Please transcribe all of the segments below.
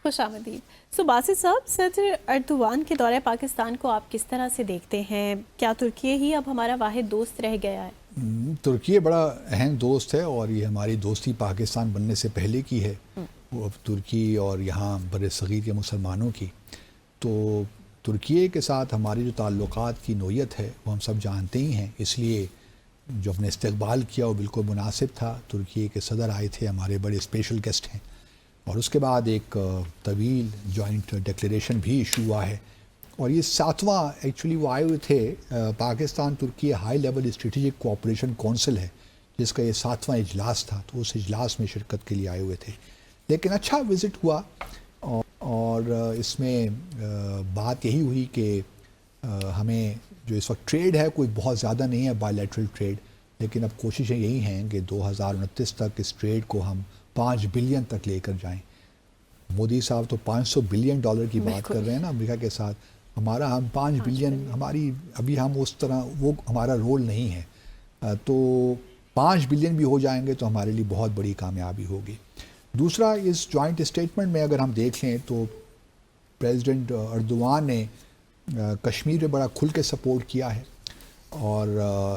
خوش آمدید. باسط صاحب، صدر اردوان کے دورہ پاکستان کو آپ کس طرح سے دیکھتے ہیں؟ کیا ترکیہ ہی اب ہمارا واحد دوست رہ گیا ہے؟ ترکیہ بڑا اہم دوست ہے اور یہ ہماری دوستی پاکستان بننے سے پہلے کی ہے، وہ اب ترکی اور یہاں بر صغیر کے مسلمانوں کی. تو ترکیہ کے ساتھ ہماری جو تعلقات کی نوعیت ہے وہ ہم سب جانتے ہی ہیں، اس لیے جو ہم نے استقبال کیا وہ بالکل مناسب تھا. ترکیہ کے صدر آئے تھے، ہمارے بڑے اسپیشل گیسٹ ہیں، اور اس کے بعد ایک طویل جوائنٹ ڈکلیریشن بھی ایشو ہوا ہے. اور یہ 7واں ایکچولی وہ آئے ہوئے تھے، Pakistan Türkiye high level strategic cooperation council ہے جس کا یہ 7واں اجلاس تھا، تو اس اجلاس میں شرکت کے لیے آئے ہوئے تھے. لیکن اچھا وزٹ ہوا، اور اس میں بات یہی ہوئی کہ ہمیں جو اس وقت ٹریڈ ہے کوئی بہت زیادہ نہیں ہے، بائی لیٹرل ٹریڈ، لیکن اب کوششیں یہی ہیں کہ 2029 تک اس ٹریڈ کو ہم 5 بلین تک لے کر جائیں. مودی صاحب تو $500 بلین کی بات کر رہے ہیں نا امریکہ کے ساتھ، ہمارا ہم 5 بلین، ہماری ابھی ہم اس طرح وہ ہمارا رول نہیں ہے. تو 5 بلین بھی ہو جائیں گے تو ہمارے لیے بہت بڑی کامیابی ہوگی. دوسرا، اس جوائنٹ اسٹیٹمنٹ میں اگر ہم دیکھ لیں تو پریزیڈنٹ اردوان نے کشمیر میں بڑا کھل کے سپورٹ کیا ہے، اور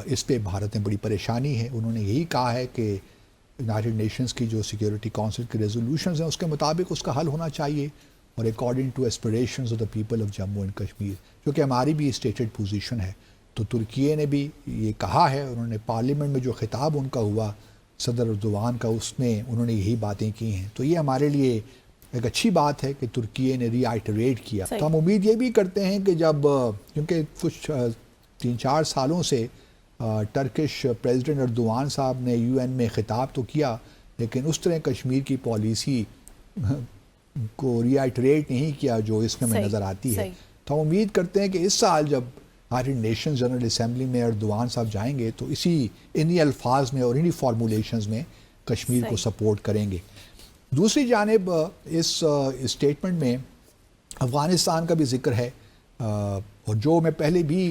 اس پہ بھارت میں بڑی پریشانی ہے. انہوں نے یہی کہا ہے کہ یونائٹڈ نیشنز کی جو سیکیورٹی کونسل کی ریزولوشنز ہیں اس کے مطابق اس کا حل ہونا چاہیے، اور according to aspirations of the people of Jammu and Kashmir, جو کہ ہماری بھی اسٹیٹڈ پوزیشن ہے. تو ترکیہ نے بھی یہ کہا ہے، انہوں نے پارلیمنٹ میں جو خطاب ان کا ہوا صدر اردوان کا، اس میں انہوں نے یہی باتیں کی ہیں. تو یہ ہمارے لیے ایک اچھی بات ہے کہ ترکیہ نے ری آئٹریٹ کیا. تو ہم امید یہ بھی کرتے ہیں کہ جب، کیونکہ کچھ 3-4 سالوں سے ٹرکش پریزیڈنٹ اردوان صاحب نے یو این میں خطاب تو کیا، لیکن اس طرح کشمیر کی پالیسی کو ری آئٹریٹ نہیں کیا جو اس میں نظر آتی ہے. تو ہم امید کرتے ہیں کہ اس سال جب یونائٹڈ نیشنز جنرل اسمبلی میں اردوان صاحب جائیں گے تو انہی الفاظ میں اور انہی فارمولیشنز میں کشمیر کو سپورٹ کریں گے. دوسری جانب اس اسٹیٹمنٹ میں افغانستان کا بھی ذکر ہے، اور جو میں پہلے بھی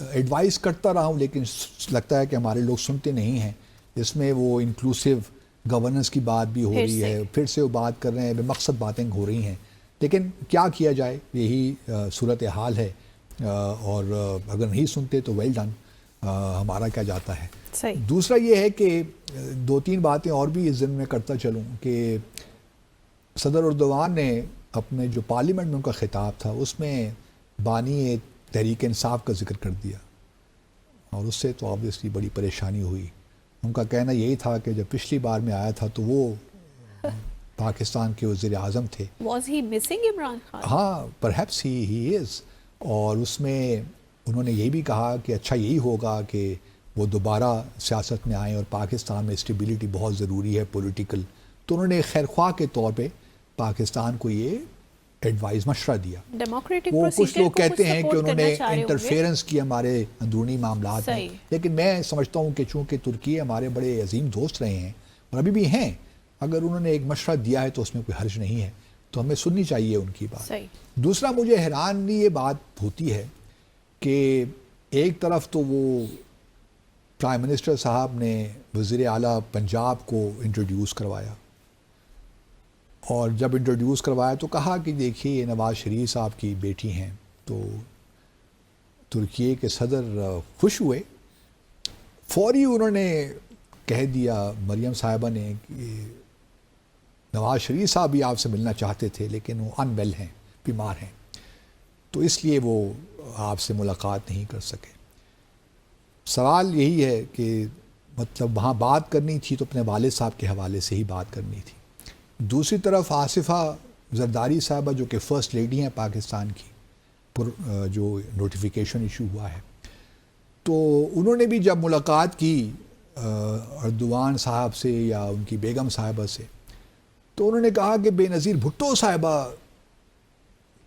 ایڈوائز کرتا رہا ہوں لیکن لگتا ہے کہ ہمارے لوگ سنتے نہیں ہیں. اس میں وہ انکلوسیو گورننس کی بات بھی ہو رہی ہے، پھر سے وہ بات کر رہے ہیں، بے مقصد باتیں ہو رہی ہیں. لیکن کیا کیا جائے، یہی صورتحال ہے، اور اگر نہیں سنتے تو ویل ڈن، ہمارا کیا جاتا ہے. دوسرا یہ ہے کہ 2-3 باتیں اور بھی اس ضمن میں کرتا چلوں کہ صدر اردوان نے اپنے جو پارلیمنٹ میں ان کا خطاب تھا اس میں بانی تحریک انصاف کا ذکر کر دیا، اور اس سے تو آبویسلی بڑی پریشانی ہوئی. ان کا کہنا یہی تھا کہ جب پچھلی بار میں آیا تھا تو وہ پاکستان کے وزیر اعظم تھے. Was he missing Imran Khan? ہاں، perhaps he is. اور اس میں انہوں نے یہ بھی کہا کہ اچھا یہی ہوگا کہ وہ دوبارہ سیاست میں آئیں، اور پاکستان میں اسٹیبلٹی بہت ضروری ہے پولیٹیکل. تو انہوں نے خیر خواہ کے طور پہ پاکستان کو یہ ایڈوائز مشورہ دیا. وہ کچھ لوگ کہتے ہیں کہ انہوں نے انٹرفیئرنس کی ہمارے اندرونی معاملات میں، لیکن میں سمجھتا ہوں کہ چونکہ ترکیہ ہمارے بڑے عظیم دوست رہے ہیں اور ابھی بھی ہیں، اگر انہوں نے ایک مشورہ دیا ہے تو اس میں کوئی حرج نہیں ہے، تو ہمیں سننی چاہیے ان کی بات. دوسرا، مجھے حیرانی یہ بات ہوتی ہے کہ ایک طرف تو وہ پرائم منسٹر صاحب نے وزیر اعلیٰ پنجاب کو انٹروڈیوس کروایا، اور جب انٹروڈیوس کروایا تو کہا کہ دیکھیے یہ نواز شریف صاحب کی بیٹی ہیں. تو ترکیہ کے صدر خوش ہوئے، فوری انہوں نے کہہ دیا مریم صاحبہ نے کہ نواز شریف صاحب بھی آپ سے ملنا چاہتے تھے لیکن وہ ان ویل ہیں، بیمار ہیں، تو اس لیے وہ آپ سے ملاقات نہیں کر سکے. سوال یہی ہے کہ مطلب وہاں بات کرنی تھی تو اپنے والد صاحب کے حوالے سے ہی بات کرنی تھی. دوسری طرف آصفہ زرداری صاحبہ جو کہ فرسٹ لیڈی ہیں پاکستان کی، جو نوٹیفیکیشن ایشو ہوا ہے، تو انہوں نے بھی جب ملاقات کی اردوان صاحب سے یا ان کی بیگم صاحبہ سے، تو انہوں نے کہا کہ بے نظیر بھٹو صاحبہ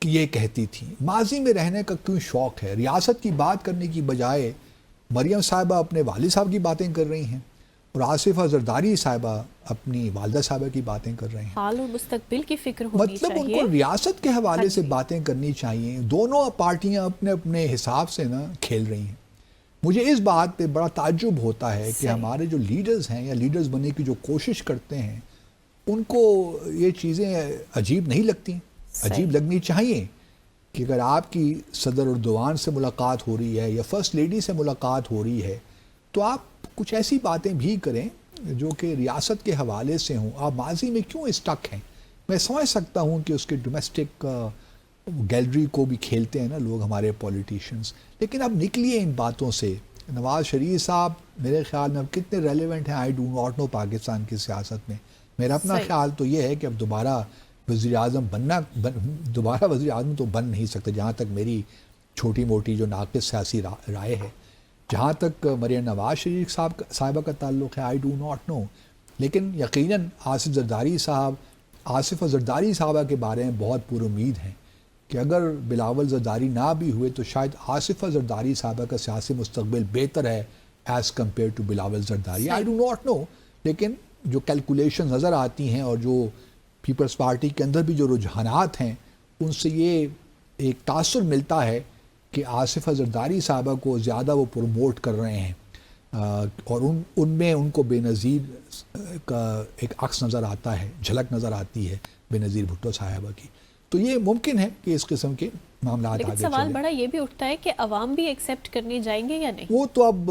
کی یہ کہتی تھی ماضی میں رہنے کا کیوں شوق ہے، ریاست کی بات کرنے کی بجائے مریم صاحبہ اپنے والد صاحب کی باتیں کر رہی ہیں، اور آصفہ زرداری صاحبہ اپنی والدہ صاحبہ کی باتیں کر رہے ہیں. حال اور مستقبل کی فکر ہونی چاہیے، مطلب ان کو ریاست کے حوالے سے باتیں کرنی چاہیے. دونوں پارٹیاں اپنے اپنے حساب سے نا کھیل رہی ہیں. مجھے اس بات پہ بڑا تعجب ہوتا ہے کہ ہمارے جو لیڈرز ہیں یا لیڈرز بننے کی جو کوشش کرتے ہیں ان کو یہ چیزیں عجیب نہیں لگتی. عجیب لگنی چاہیے کہ اگر آپ کی صدر اردوان سے ملاقات ہو رہی ہے یا فرسٹ لیڈی سے ملاقات ہو رہی ہے تو آپ کچھ ایسی باتیں بھی کریں جو کہ ریاست کے حوالے سے ہوں. آپ ماضی میں کیوں اسٹک ہیں؟ میں سمجھ سکتا ہوں کہ اس کے ڈومیسٹک گیلری کو بھی کھیلتے ہیں نا لوگ ہمارے پولیٹیشینز، لیکن اب نکلیے ان باتوں سے. نواز شریف صاحب میرے خیال میں اب کتنے ریلیونٹ ہیں I do not know Pakistan کی سیاست میں. میرا اپنا خیال تو یہ ہے کہ اب دوبارہ وزیر اعظم دوبارہ وزیر اعظم تو بن نہیں سکتے جہاں تک میری چھوٹی موٹی جو ناقص سیاسی رائے ہے. جہاں تک مریم نواز شریف صاحبہ کا تعلق ہے آئی ڈو ناٹ نو، لیکن یقیناً آصف زرداری صاحبہ کے بارے میں بہت پر امید ہیں کہ اگر بلاول زرداری نہ بھی ہوئے تو شاید آصفہ زرداری صاحبہ کا سیاسی مستقبل بہتر ہے as compared to Bilawal Zardari. I do not know, لیکن جو کیلکولیشن نظر آتی ہیں اور جو پیپلز پارٹی کے اندر بھی جو رجحانات ہیں ان سے یہ ایک تاثر ملتا ہے کہ آصفہ زرداری صاحبہ کو زیادہ وہ پروموٹ کر رہے ہیں اور ان میں ان کو بے نظیر کا ایک عکس نظر آتا ہے، جھلک نظر آتی ہے بے نظیر بھٹو صاحبہ کی. تو یہ ممکن ہے کہ اس قسم کے معاملات لیکن آگے سوال چلیں. بڑا یہ بھی اٹھتا ہے کہ عوام بھی ایکسیپٹ کرنے جائیں گے یا نہیں؟ وہ تو اب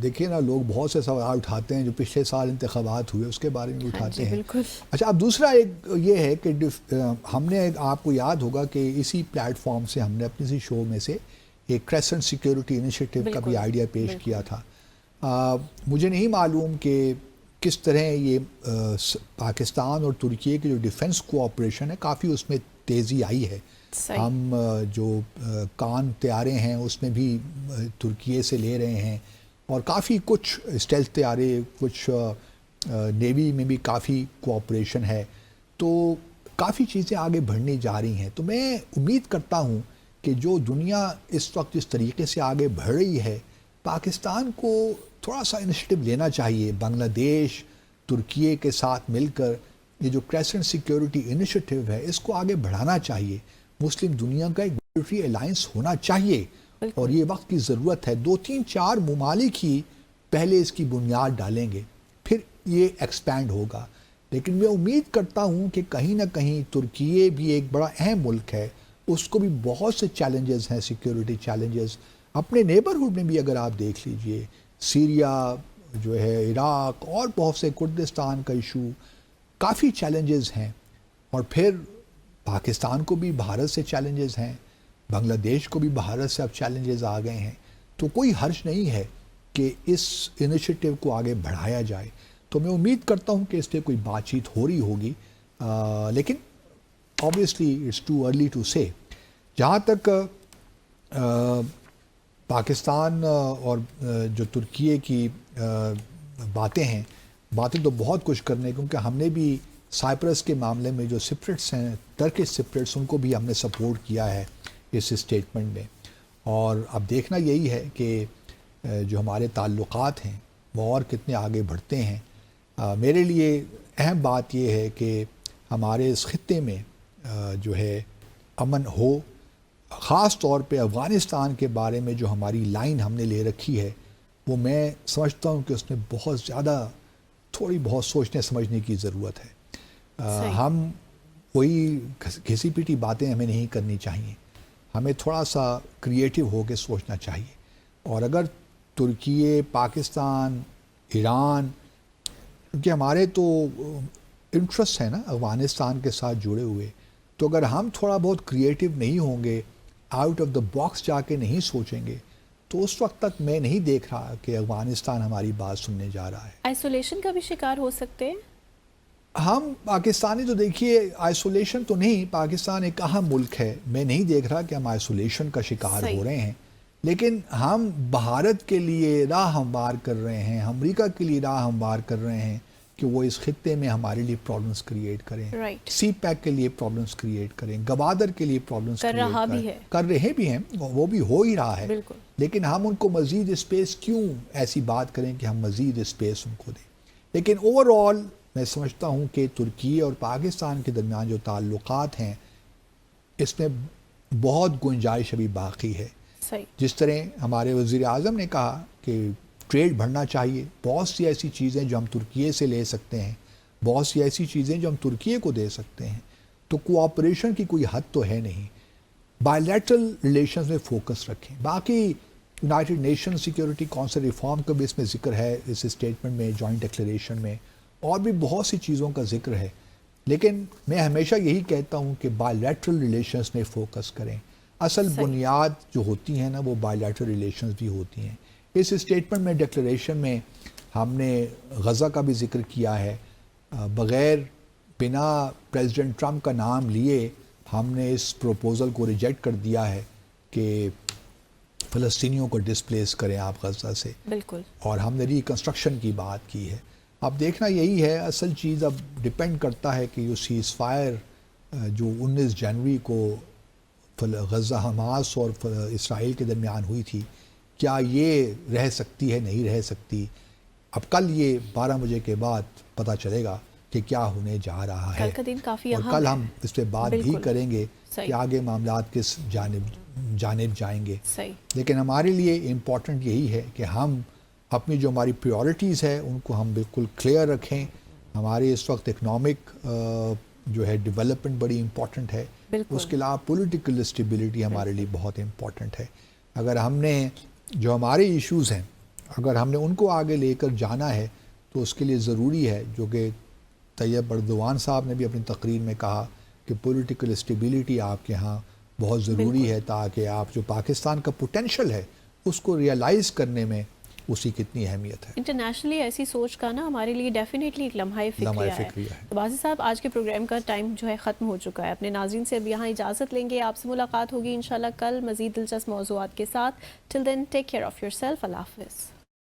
دیکھیں نا، لوگ بہت سے سوال اٹھاتے ہیں جو پچھلے سال انتخابات ہوئے اس کے بارے میں اٹھاتے ہیں. بالکل. اچھا، اب دوسرا ایک یہ ہے کہ ہم نے، آپ کو یاد ہوگا کہ اسی پلیٹ فارم سے ہم نے اپنی اسی شو میں سے ایک کریسنٹ سیکیورٹی انیشیٹو کا بھی آئیڈیا پیش کیا تھا. مجھے نہیں معلوم کہ کس طرح یہ پاکستان اور ترکیے کی جو ڈیفنس کوآپریشن ہے کافی اس میں تیزی آئی ہے. ہم جو کان طیارے ہیں اس میں بھی ترکیے سے لے رہے ہیں اور کافی کچھ اسٹیلتھ طیارے، کچھ نیوی میں بھی کافی کوآپریشن ہے. تو کافی چیزیں آگے بڑھنی جا رہی ہیں. تو میں امید کرتا ہوں کہ جو دنیا اس وقت جس طریقے سے آگے بڑھ رہی ہے، پاکستان کو تھوڑا سا انیشیٹو لینا چاہیے. بنگلہ دیش، ترکیے کے ساتھ مل کر یہ جو کریسنٹ سیکیورٹی انیشیٹو ہے اس کو آگے بڑھانا چاہیے. مسلم دنیا کا ایک ملٹری الائنس ہونا چاہیے اور یہ وقت کی ضرورت ہے. 2-3-4 ممالک ہی پہلے اس کی بنیاد ڈالیں گے، پھر یہ ایکسپینڈ ہوگا. لیکن میں امید کرتا ہوں کہ کہیں نہ کہیں ترکیے بھی ایک بڑا اہم ملک ہے، اس کو بھی بہت سے چیلنجز ہیں، سیکیورٹی چیلنجز. اپنے نیبرہڈ میں بھی اگر آپ دیکھ لیجئے، سیریا جو ہے، عراق اور بہت سے، کردستان کا ایشو، کافی چیلنجز ہیں. اور پھر پاکستان کو بھی بھارت سے چیلنجز ہیں، بنگلہ دیش کو بھی بھارت سے اب چیلنجز آ گئے ہیں. تو کوئی حرج نہیں ہے کہ اس انیشیٹو کو آگے بڑھایا جائے. تو میں امید کرتا ہوں کہ اس پہ کوئی بات چیت ہو رہی ہوگی، لیکن obviously it's too early to say. جہاں تک پاکستان اور جو ترکیے کی باتیں ہیں، باتیں تو بہت کچھ کرنے، کیونکہ ہم نے بھی سائپرس کے معاملے میں جو سپرٹس ہیں، ٹرکش سپرٹس، ان کو بھی ہم نے سپورٹ کیا ہے اس اسٹیٹمنٹ میں. اور اب دیکھنا یہی ہے کہ جو ہمارے تعلقات ہیں وہ اور کتنے آگے بڑھتے ہیں. میرے لیے اہم بات یہ ہے کہ ہمارے اس خطے میں جو ہے امن ہو. خاص طور پہ افغانستان کے بارے میں جو ہماری لائن ہم نے لے رکھی ہے وہ میں سمجھتا ہوں کہ اس میں بہت زیادہ تھوڑی بہت سوچنے سمجھنے کی ضرورت ہے. ہم کوئی گھسی پیٹی باتیں ہمیں نہیں کرنی چاہیے، ہمیں تھوڑا سا کریٹیو ہو کے سوچنا چاہیے. اور اگر ترکیے، پاکستان، ایران، کیونکہ ہمارے تو انٹرسٹ ہے نا افغانستان کے ساتھ جڑے ہوئے، تو اگر ہم تھوڑا بہت کریٹیو نہیں ہوں گے، آؤٹ آف دا باکس جا کے نہیں سوچیں گے، تو اس وقت تک میں نہیں دیکھ رہا کہ افغانستان ہماری بات سننے جا رہا ہے. آئسولیشن کا بھی شکار ہو سکتے ہیں ہم پاکستانی. تو دیکھیے، آئسولیشن تو نہیں، پاکستان ایک اہم ملک ہے، میں نہیں دیکھ رہا کہ ہم آئسولیشن کا شکار ہو رہے ہیں. لیکن ہم بھارت کے لیے راہ ہموار کر رہے ہیں، امریکہ کے لیے راہ ہموار کر رہے ہیں کہ وہ اس خطے میں ہمارے لیے پرابلمس کریٹ کریں، سی پیک کے لیے پرابلمس کریٹ کریں، گوادر کے لیے پرابلمس کر رہے بھی ہیں، وہ بھی ہو ہی رہا ہے. لیکن ہم ان کو مزید اسپیس کیوں ایسی بات کریں کہ ہم مزید اسپیس ان کو دیں. لیکن اوور آل میں سمجھتا ہوں کہ ترکی اور پاکستان کے درمیان جو تعلقات ہیں اس میں بہت گنجائش ابھی باقی ہے. جس طرح ہمارے وزیر اعظم نے کہا کہ ٹریڈ بڑھنا چاہیے، بہت سی ایسی چیزیں جو ہم ترکیے سے لے سکتے ہیں، بہت سی ایسی چیزیں جو ہم ترکیے کو دے سکتے ہیں. تو کوآپریشن کی کوئی حد تو ہے نہیں. بائیلیٹرل ریلیشنز میں فوکس رکھیں. باقی United nation security council reform کا بھی اس میں ذکر ہے, اس اسٹیٹمنٹ میں, جوائنٹ ڈکلیریشن میں, اور بھی بہت سی چیزوں کا ذکر ہے. لیکن میں ہمیشہ یہی کہتا ہوں کہ بائیلیٹرل ریلیشنز میں فوکس کریں. اصل بنیاد جو ہوتی ہیں نا وہ بائیلیٹرل ریلیشنز بھی ہوتی ہیں. اس اسٹیٹمنٹ میں, ڈکلیریشن میں ہم نے غزہ کا بھی ذکر کیا ہے. بغیر بنا پریزیڈنٹ ٹرمپ کا نام لیے ہم نے اس پروپوزل کو ریجیکٹ کر دیا ہے کہ فلسطینیوں کو ڈسپلیس کریں آپ غزہ سے. بالکل. اور ہم نے ریکنسٹرکشن کی بات کی ہے. اب دیکھنا یہی ہے, اصل چیز اب ڈپینڈ کرتا ہے کہ یہ سیز فائر جو 19 جنوری کو غزہ حماس اور اسرائیل کے درمیان ہوئی تھی, کیا یہ رہ سکتی ہے, نہیں رہ سکتی. اب کل یہ 12 بجے کے بعد پتہ چلے گا کہ کیا ہونے جا رہا ہے. کل کا دن کافی اور کل ہم اس پہ بات بھی کریں گے کہ آگے معاملات کس جانب جائیں گے. لیکن ہمارے لیے امپورٹنٹ یہی ہے کہ ہم اپنی جو ہماری پریورٹیز ہے ان کو ہم بالکل کلیئر رکھیں. ہمارے اس وقت اکنامک جو ہے ڈیولپمنٹ بڑی امپورٹنٹ ہے. اس کے علاوہ پولیٹیکل اسٹیبلٹی ہمارے لیے بہت امپورٹنٹ ہے. اگر ہم نے جو ہمارے ایشوز ہیں اگر ہم نے ان کو آگے لے کر جانا ہے تو اس کے لیے ضروری ہے, جو کہ طیب اردوان صاحب نے بھی اپنی تقریر میں کہا, کہ پولیٹیکل اسٹیبلٹی آپ کے ہاں بہت ضروری ہے, تاکہ آپ جو پاکستان کا پوٹینشل ہے اس کو ریئلائز کرنے میں اس کی کتنی اہمیت ہے. انٹرنیشنلی ایسی سوچ کا نا ہمارے لیے ڈیفینیٹلی ایک لمحہ فکریہ ہے. باسی صاحب, آج کے پروگرام کا ٹائم جو ہے ختم ہو چکا ہے. اپنے ناظرین سے اب یہاں اجازت لیں گے. آپ سے ملاقات ہوگی انشاءاللہ کل مزید دلچسپ موضوعات کے ساتھ. Till then take care of yourself. اللہ حافظ.